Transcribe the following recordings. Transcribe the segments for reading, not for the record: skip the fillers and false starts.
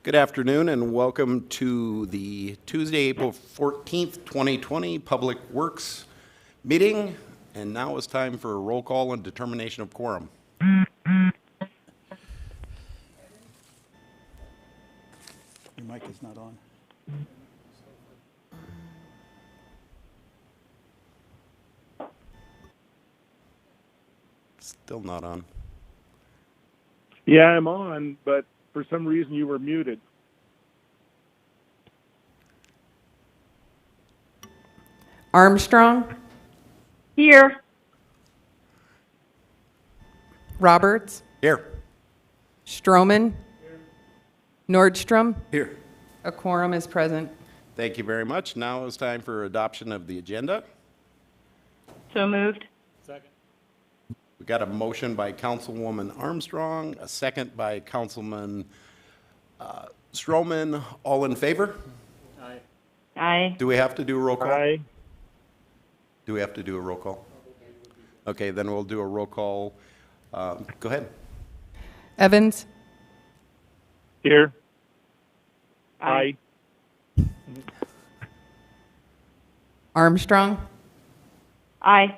Good afternoon and welcome to the Tuesday, April 14th, 2020 Public Works meeting. And now it's time for a roll call and determination of quorum. Your mic is not on. Still not on. Yeah, I'm on, but for some reason you were muted. Armstrong, Here. Roberts, Here. Stroman, Nordstrom. Here. A quorum is present. Thank you very much. Now it's time for adoption of the agenda. So moved. We got a motion by Councilwoman Armstrong, a second by Councilman Stroman. All in favor? Aye. Do we have to do a roll call? Aye. Do we have to do a roll call? Okay, then we'll do a roll call. Go ahead. Evans, Here. Aye. Armstrong, Aye.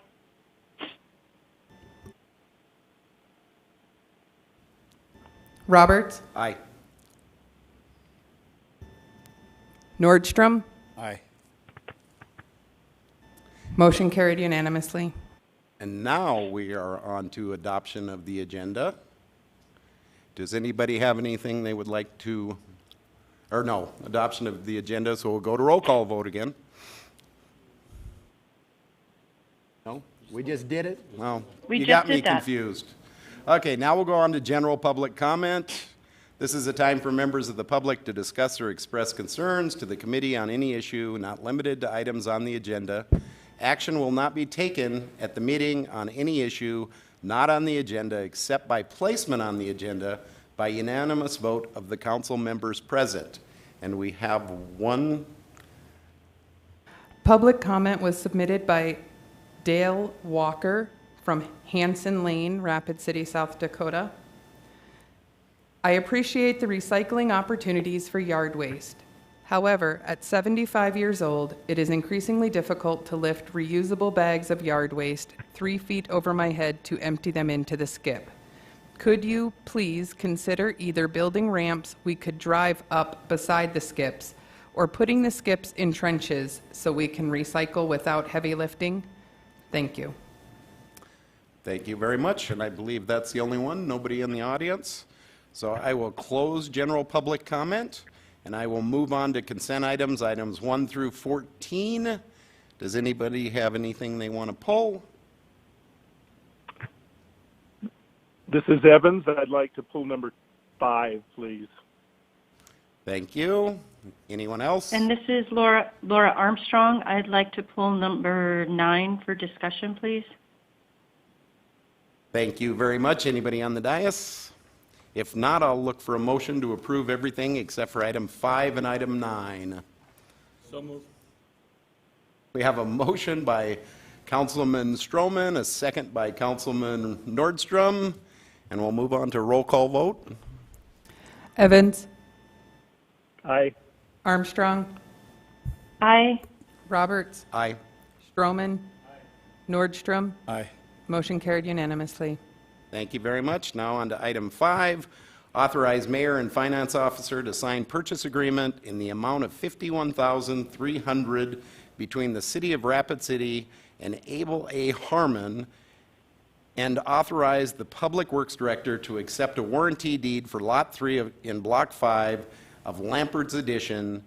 Roberts, Aye. Nordstrom. Aye. Motion carried unanimously. And now we are on to adoption of the agenda. Does anybody have anything they would like to, or no, adoption of the agenda, so we'll go to roll call vote again. No? We just did it? Well, We you just got me did that. confused. Okay, now we'll go on to general public comment. This is a time for members of the public to discuss or express concerns to the committee on any issue not limited to items on the agenda. Action will not be taken at the meeting on any issue not on the agenda except by placement on the agenda by unanimous vote of the council members present. And we have one. Public comment was submitted by Dale Walker from Hanson Lane, Rapid City, South Dakota. I appreciate the recycling opportunities for yard waste. However, at 75 years old, it is increasingly difficult to lift reusable bags of yard waste 3 feet over my head to empty them into the skip. Could you please consider either building ramps we could drive up beside the skips or putting the skips in trenches so we can recycle without heavy lifting? Thank you. Thank you very much, and I believe that's the only one, nobody in the audience. So I will close general public comment, and I will move on to consent items, items 1 through 14. Does anybody have anything they want to pull? This is Evans. I'd like to pull number 5, please. Thank you. Anyone else? And this is Laura Armstrong. I'd like to pull number 9 for discussion, please. Thank you very much. Anybody on the dais? If not, I'll look for a motion to approve everything except for item 5 and item 9. So moved. We have a motion by Councilman Stroman, a second by Councilman Nordstrom, and we'll move on to roll call vote. Evans, Aye. Armstrong, Aye. Roberts, Aye. Stroman, Nordstrom. Aye. Motion carried unanimously. Thank you very much. Now on to item 5, authorize mayor and finance officer to sign purchase agreement in the amount of $51,300 between the City of Rapid City and Abel A. Harmon, and authorize the Public Works Director to accept a warranty deed for Lot 3 in Block 5 of Lampert's Addition,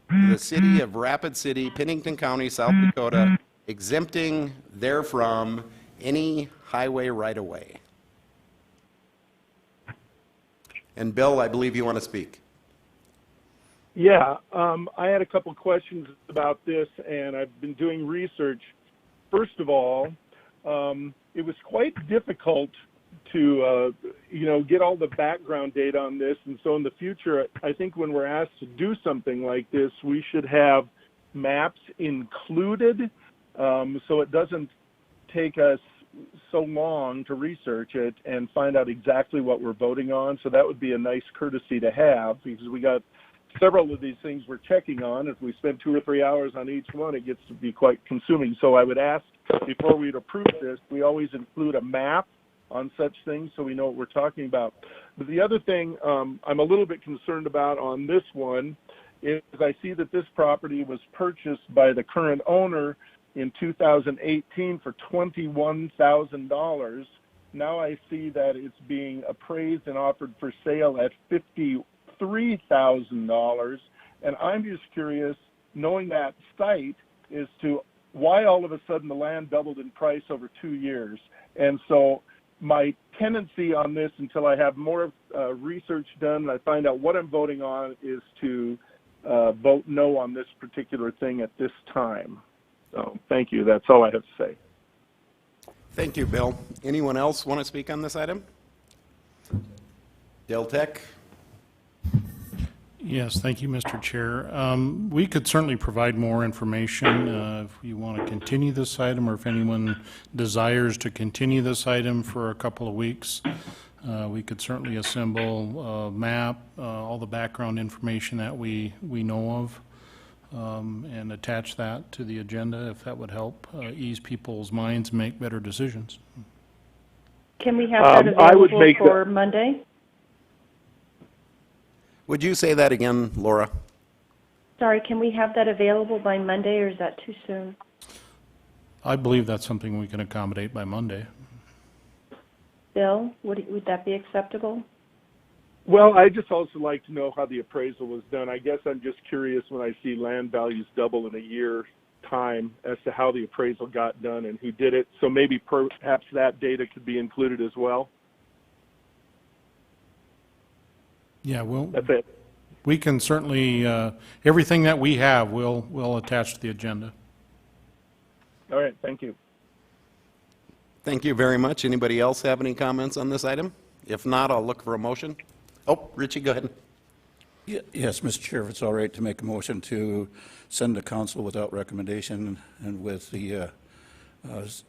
the City of Rapid City, Pennington County, South Dakota, exempting therefrom any highway right-of-way. And Bill, I believe you want to speak. Yeah, I had a couple questions about this, and I've been doing research. First of all, it was quite difficult to, get all the background data on this. And so in the future, I think when we're asked to do something like this, we should have maps included so it doesn't take us so long to research it and find out exactly what we're voting on. So that would be a nice courtesy to have, because we got several of these things we're checking on. If we spend 2 or 3 hours on each one, it gets to be quite consuming. So I would ask, before we'd approve this, we always include a map on such things so we know what we're talking about. But the other thing I'm a little bit concerned about on this one is I see that this property was purchased by the current owner in 2018 for $21,000. Now I see that it's being appraised and offered for sale at $53,000. And I'm just curious, knowing that site, as to why all of a sudden the land doubled in price over 2 years. And so my tendency on this, until I have more research done and I find out what I'm voting on, is to vote no on this particular thing at this time. So thank you. That's all I have to say. Thank you, Bill. Anyone else want to speak on this item? Del Tech? Yes, thank you, Mr. Chair. We could certainly provide more information if you want to continue this item, or if anyone desires to continue this item for a couple of weeks. We could certainly assemble a map, all the background information that we know of, and attach that to the agenda if that would help ease people's minds and make better decisions. Can we have that I would available make for Monday? Would you say that again, Laura? Sorry, can we have that available by Monday, or is that too soon? I believe that's something we can accommodate by Monday. Bill, would that be acceptable? Well, I just also like to know how the appraisal was done. I guess I'm just curious when I see land values double in a year time as to how the appraisal got done and who did it. So maybe perhaps that data could be included as well. Yeah, That's it. we can certainly, everything that we have, we'll attach to the agenda. All right. Thank you. Thank you very much. Anybody else have any comments on this item? If not, I'll look for a motion. Oh, Richie, go ahead. Yes, Mr. Chair, if it's all right to make a motion to send to council without recommendation and with the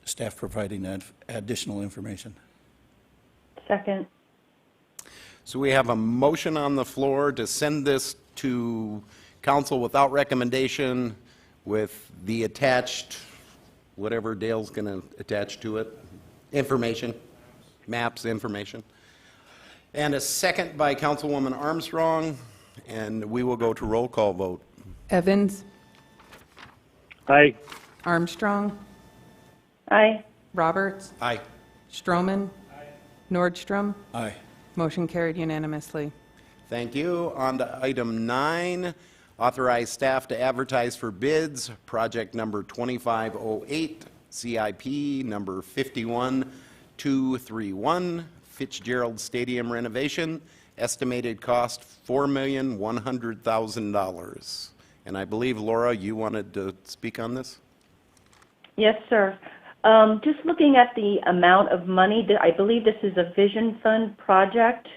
staff providing that additional information. Second. So we have a motion on the floor to send this to council without recommendation with the attached, whatever Dale's going to attach to it, information, maps, information. And a second by Councilwoman Armstrong, and we will go to roll call vote. Evans, Aye. Armstrong, Aye. Roberts, Aye. Stroman, Nordstrom. Aye. Motion carried unanimously. Thank you. On to item 9, authorize staff to advertise for bids, project number 2508, CIP number 51231, Fitzgerald Stadium renovation, estimated cost $4,100,000. And I believe, Laura, you wanted to speak on this? Yes, sir. Just looking at the amount of money, I believe this is a Vision Fund project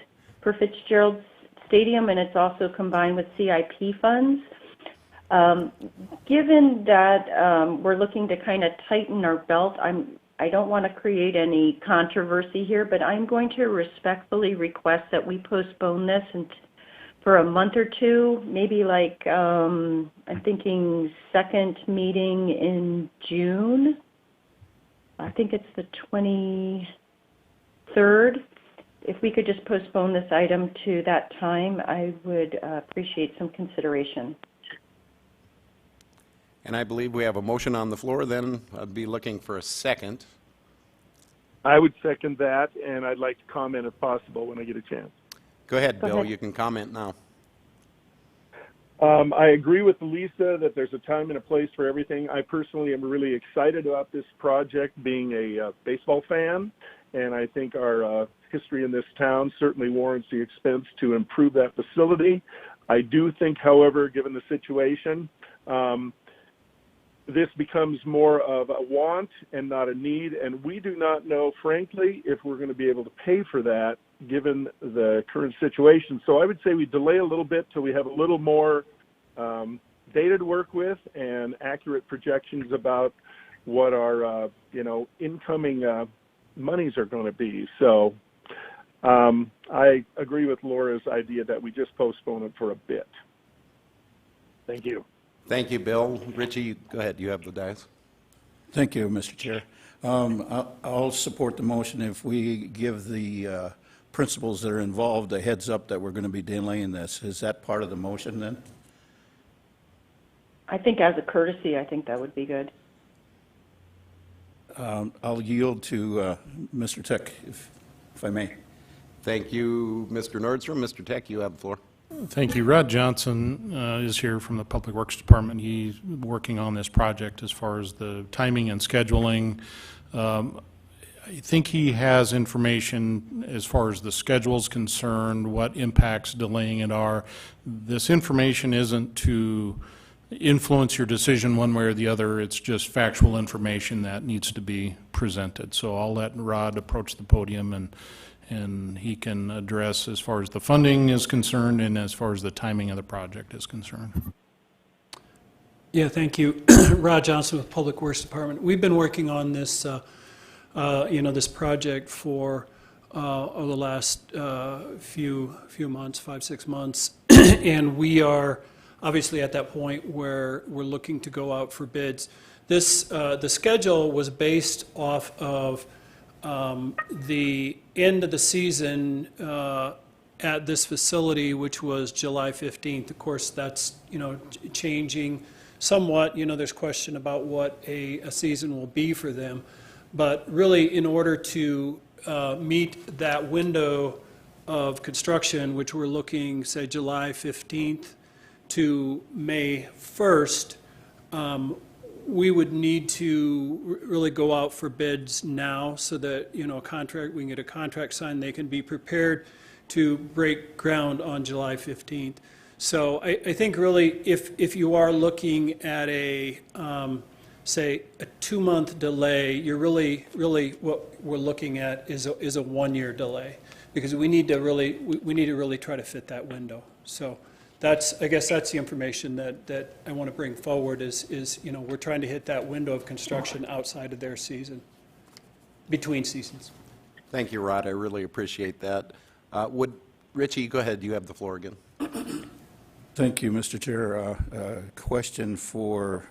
for Fitzgerald Stadium, and it's also combined with CIP funds. Given that we're looking to kind of tighten our belt, I don't want to create any controversy here, but I'm going to respectfully request that we postpone this for a month or two, maybe like, I'm thinking second meeting in June. I think it's the 23rd. If we could just postpone this item to that time, I would appreciate some consideration. And I believe we have a motion on the floor, then I'd be looking for a second. I would second that, and I'd like to comment if possible when I get a chance. Go ahead, Go Bill, ahead. you can comment now. I agree with Lisa that there's a time and a place for everything. I personally am really excited about this project, being a baseball fan, and I think our history in this town certainly warrants the expense to improve that facility. I do think, however, given the situation, this becomes more of a want and not a need, and we do not know, frankly, if we're going to be able to pay for that given the current situation. So I would say we delay a little bit till we have a little more data to work with and accurate projections about what our, incoming monies are going to be. So I agree with Laura's idea that we just postpone it for a bit. Thank you. Thank you, Bill. Richie, go ahead. You have the dice. Thank you, Mr. Chair. I'll support the motion if we give the principals that are involved a heads up that we're going to be delaying this. Is that part of the motion then? I think as a courtesy, I think that would be good. I'll yield to Mr. Tech, if I may. Thank you, Mr. Nordstrom. Mr. Tech, you have the floor. Thank you. Rod Johnson is here from the Public Works Department. He's working on this project as far as the timing and scheduling. I think he has information as far as the schedule is concerned, what impacts delaying it are. This information isn't to influence your decision one way or the other. It's just factual information that needs to be presented. So I'll let Rod approach the podium and he can address as far as the funding is concerned and as far as the timing of the project is concerned. Yeah, thank you. Rod Johnson with Public Works Department. We've been working on this, this project for over the last few months, 5-6 months, and we are obviously at that point where we're looking to go out for bids. The schedule was based off of the end of the season at this facility, which was July 15th. Of course, that's, changing somewhat. There's question about what a season will be for them. But really, in order to meet that window of construction, which we're looking, say, July 15th to May 1st, we would need to really go out for bids now so that, we can get a contract signed, they can be prepared to break ground on July 15th. So I think really if you are looking at say, a 2-month delay, you're really what we're looking at is a 1-year delay, because we need to really try to fit that window. So I guess that's the information that I want to bring forward is we're trying to hit that window of construction outside of their season, between seasons. Thank you, Rod. I really appreciate that. Richie, go ahead. You have the floor again. Thank you, Mr. Chair. Question for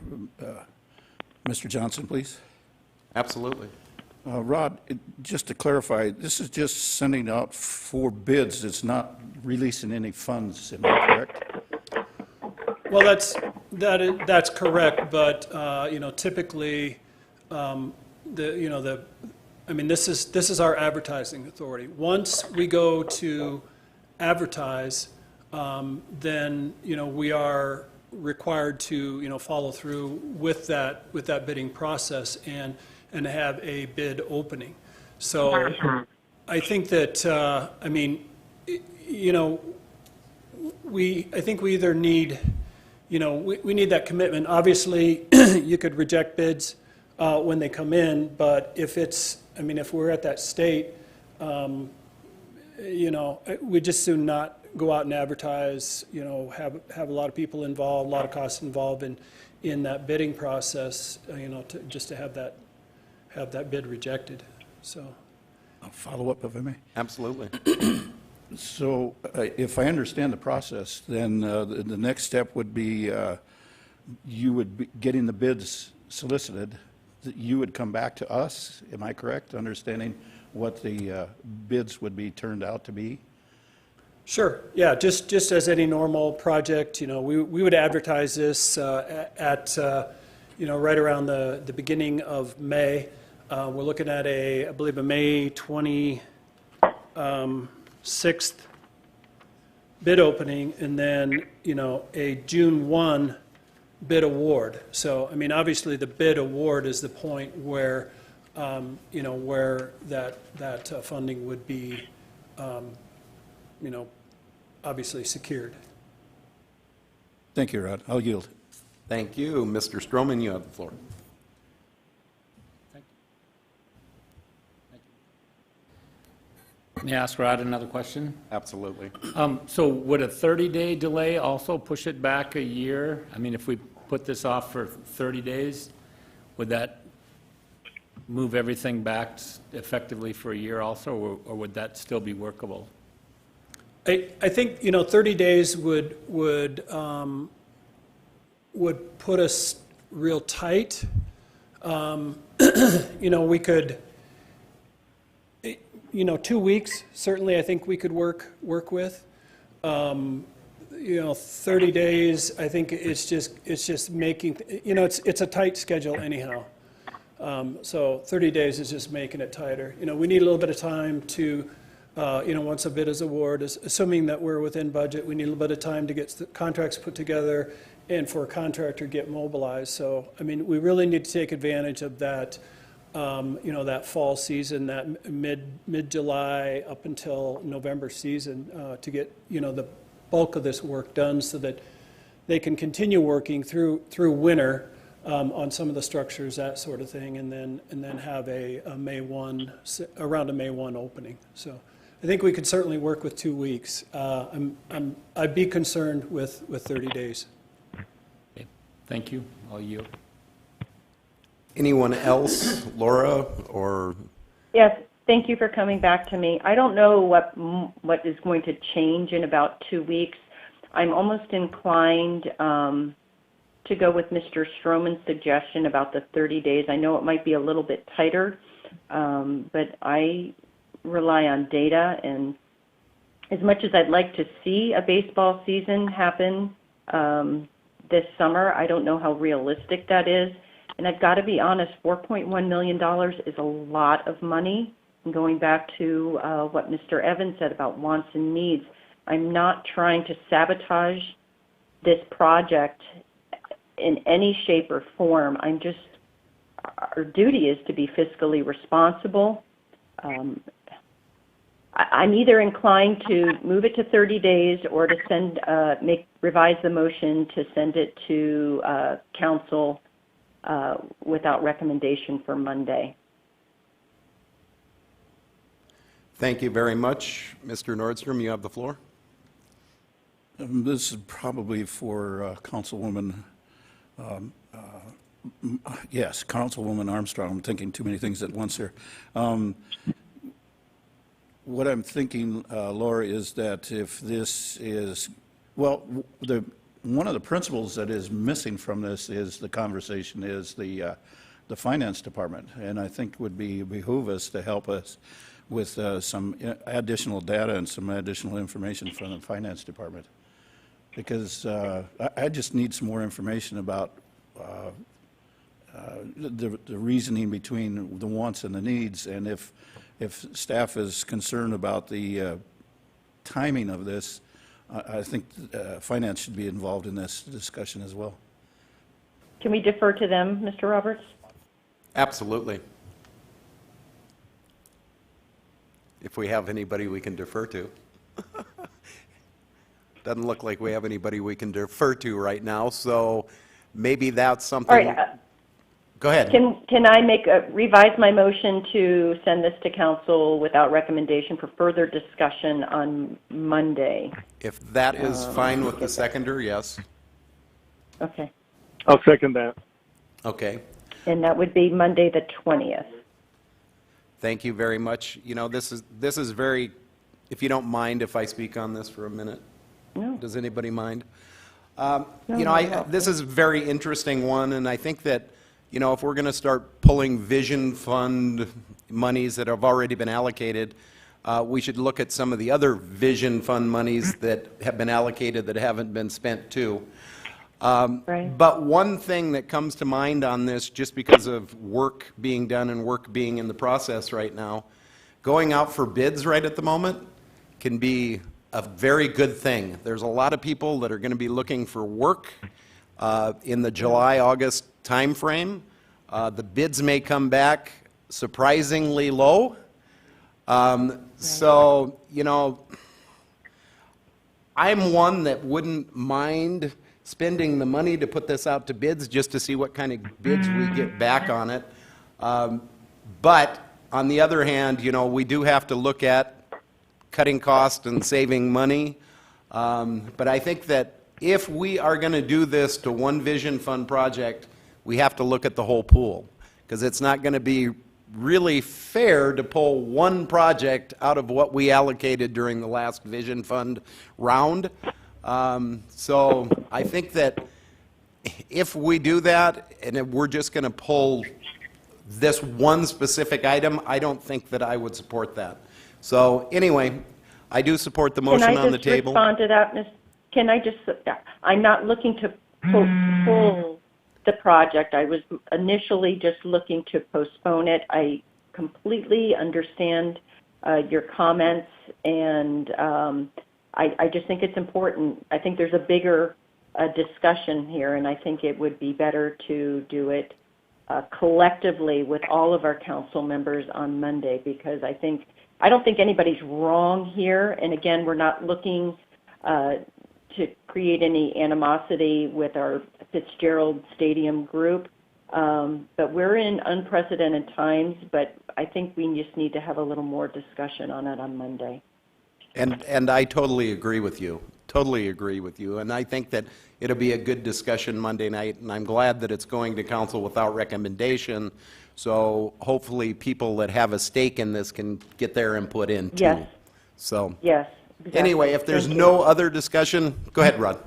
Mr. Johnson, please. Absolutely. Rod, just to clarify, this is just sending out for bids. It's not releasing any funds, am I correct? Well, that's correct, but typically, this is our advertising authority. Once we go to advertise, then we are required to follow through with that bidding process and have a bid opening. So I think that I think we either need we need that commitment. Obviously, you could reject bids when they come in, but if we're at that state, we just soon not go out and advertise, have a lot of people involved, a lot of costs involved in that bidding process, just to have that bid rejected. So I'll follow up if I may. Absolutely. So if I understand the process, then the next step would be you would be getting the bids solicited. You would come back to us, am I correct, understanding what the bids would be turned out to be? Sure. Yeah. Just as any normal project, we would advertise this at right around the beginning of May. We're looking at I believe a May 26th bid opening, and then a June 1 bid award. So obviously the bid award is the point where where that funding would be obviously secured. Thank you, Rod. I'll yield. Thank you. Mr. Stroman, you have the floor. May I ask Rod another question? Absolutely. So would a 30-day delay also push it back a year? If we put this off for 30 days, would that move everything back effectively for a year also, or would that still be workable? I think, 30 days would put us real tight. We could, 2 weeks, certainly I think we could work with. 30 days, I think it's just making, it's a tight schedule anyhow. So 30 days is just making it tighter. We need a little bit of time to, once a bid is awarded, assuming that we're within budget, we need a little bit of time to get the contracts put together and for a contractor to get mobilized. So, we really need to take advantage of that, that fall season, that mid-July up until November season to get, the bulk of this work done so that they can continue working through winter on some of the structures, that sort of thing, and then have around a May 1 opening. So I think we could certainly work with 2 weeks. I'd be concerned with 30 days. Okay. Thank you. I'll yield. Anyone else, Laura, or? Yes, thank you for coming back to me. I don't know what is going to change in about 2 weeks. I'm almost inclined to go with Mr. Stroman's suggestion about the 30 days. I know it might be a little bit tighter, but I rely on data, and as much as I'd like to see a baseball season happen this summer, I don't know how realistic that is. And I've got to be honest, $4.1 million is a lot of money. And going back to what Mr. Evans said about wants and needs, I'm not trying to sabotage this project in any shape or form. Our duty is to be fiscally responsible. I'm either inclined to move it to 30 days or to revise the motion to send it to council without recommendation for Monday. Thank you very much. Mr. Nordstrom, you have the floor. This is probably for Councilwoman, yes, Councilwoman Armstrong. I'm thinking too many things at once here. What I'm thinking, Laura, is that if this is, well, one of the principles that is missing from this is the conversation is the finance department, and I think would behoove us to help us with some additional data and some additional information from the finance department, because I just need some more information about the reasoning between the wants and the needs, and if staff is concerned about the timing of this, I think finance should be involved in this discussion as well. Can we defer to them, Mr. Roberts? Absolutely. If we have anybody we can defer to. Doesn't look like we have anybody we can defer to right now, so maybe that's something. All right. Go ahead. Can I revise my motion to send this to council without recommendation for further discussion on Monday? If that is fine with the seconder, yes. Okay. I'll second that. Okay. And that would be Monday the 20th. Thank you very much. This is very, if you don't mind if I speak on this for a minute. No. Does anybody mind? No, no. This is a very interesting one, and I think that, if we're going to start pulling vision fund monies that have already been allocated, we should look at some of the other vision fund monies that have been allocated that haven't been spent too. Right. But one thing that comes to mind on this, just because of work being done and work being in the process right now, going out for bids right at the moment can be a very good thing. There's a lot of people that are going to be looking for work in the July, August timeframe. The bids may come back surprisingly low. So, I'm one that wouldn't mind spending the money to put this out to bids just to see what kind of bids we get back on it. But on the other hand, we do have to look at cutting costs and saving money. But I think that if we are going to do this to one vision fund project, we have to look at the whole pool, because it's not going to be really fair to pull one project out of what we allocated during the last Vision Fund round. So I think that if we do that, and if we're just going to pull this one specific item, I don't think that I would support that. So anyway, I do support the motion on the table. Can I just respond to that, Ms.? Can I just, I'm not looking to pull the project. I was initially just looking to postpone it. I completely understand your comments, and I just think it's important. I think there's a bigger discussion here, and I think it would be better to do it collectively with all of our council members on Monday, because I don't think anybody's wrong here. And again, we're not looking to create any animosity with our Fitzgerald Stadium group. But we're in unprecedented times, but I think we just need to have a little more discussion on it on Monday. And I totally agree with you. Totally agree with you. And I think that it'll be a good discussion Monday night, and I'm glad that it's going to council without recommendation. So hopefully people that have a stake in this can get their input in too. Yes. So. Yes. Exactly. Anyway, if there's Thank no other discussion, go ahead, Rod.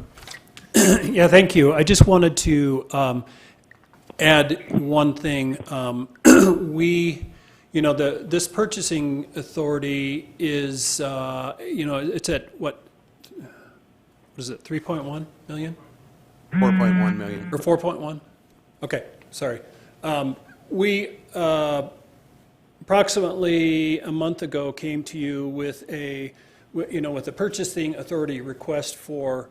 Yeah, thank you. I just wanted to add one thing. This purchasing authority is, it's at what is it, 3.1 million? 4.1 million. Or 4.1? Okay, sorry. We approximately a month ago came to you with a purchasing authority request for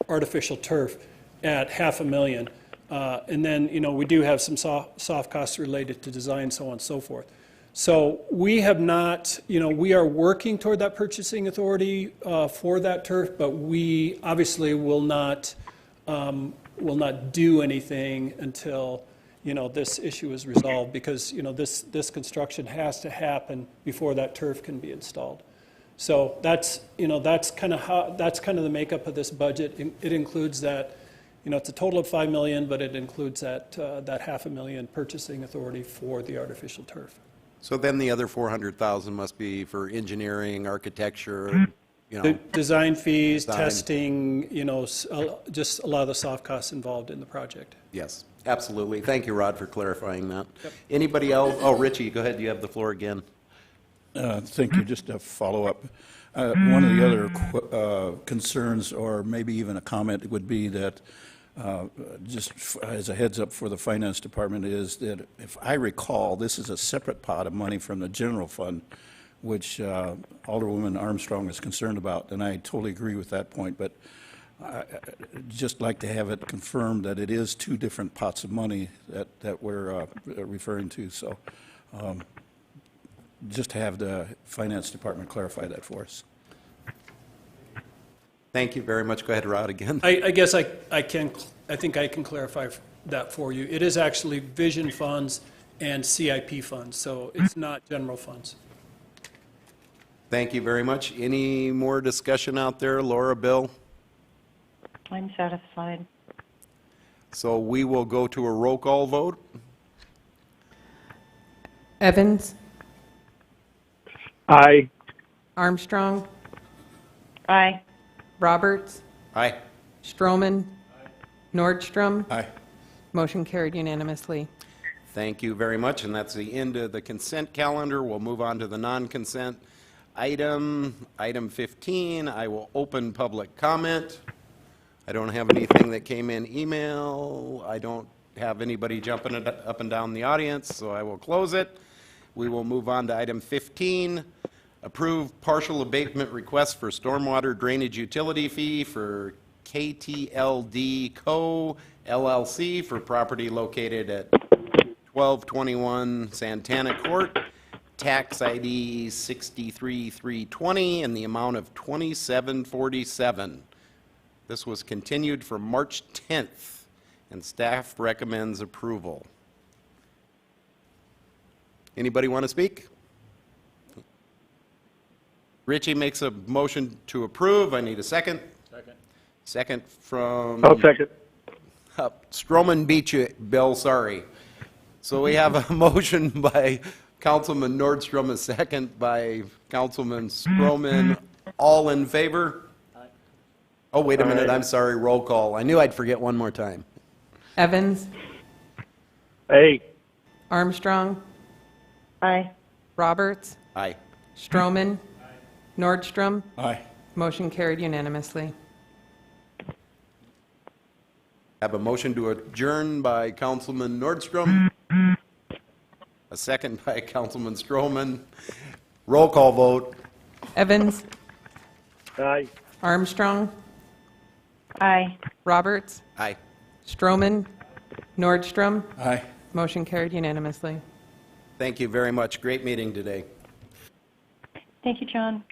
artificial turf at $500,000. And then, we do have some soft costs related to design, so on and so forth. So we have not, we are working toward that purchasing authority for that turf, but we obviously will not do anything until, this issue is resolved, because, this construction has to happen before that turf can be installed. So that's kind of the makeup of this budget. It includes that. It's a total of $5 million, but it includes that $500,000 purchasing authority for the artificial turf. So then the other 400,000 must be for engineering, architecture, The design fees, Design. testing, just a lot of the soft costs involved in the project. Yes, absolutely. Thank you, Rod, for clarifying that. Anybody else? Oh, Richie, go ahead. You have the floor again. Thank you. Just a follow-up. One of the other concerns, or maybe even a comment, would be that, just as a heads up for the finance department, is that if I recall, this is a separate pot of money from the general fund, which Alderwoman Armstrong is concerned about, and I totally agree with that point. But I'd just like to have it confirmed that it is two different pots of money that we're referring to. So. Just to have the finance department clarify that for us. Thank you very much. Go ahead, Rod, again. I guess I think I can clarify that for you. It is actually vision funds and CIP funds, so it's not general funds. Thank you very much. Any more discussion out there? Laura, Bill? I'm satisfied. So we will go to a roll call vote. Evans, Aye. Armstrong, Aye. Roberts, Aye. Stroman, Nordstrom. Aye. Motion carried unanimously. Thank you very much, and that's the end of the consent calendar. We'll move on to the non-consent item. Item 15, I will open public comment. I don't have anything that came in email. I don't have anybody jumping up and down the audience, so I will close it. We will move on to item 15, approve partial abatement request for stormwater drainage utility fee for KTLD Co. LLC for property located at 1221 Santana Court, tax ID 63320, in the amount of $27.47. This was continued for March 10th, and staff recommends approval. Anybody want to speak? Richie makes a motion to approve. I need a second. Second. Second from... I'll second. Stroman beat you, Bill, sorry. So we have a motion by Councilman Nordstrom, a second by Councilman Stroman. All in favor? Oh, wait a minute, I'm sorry, roll call. I knew I'd forget one more time. Evans, Hey, Armstrong, Aye. Roberts, Aye. Stroman, Nordstrom. Aye. Motion carried unanimously. Have a motion to adjourn by Councilman Nordstrom. A second by Councilman Stroman. Roll call vote. Evans, aye. Armstrong, Aye. Roberts, Aye. Stroman, Nordstrom. Aye. Motion carried unanimously. Thank you very much. Great meeting today. Thank you, John.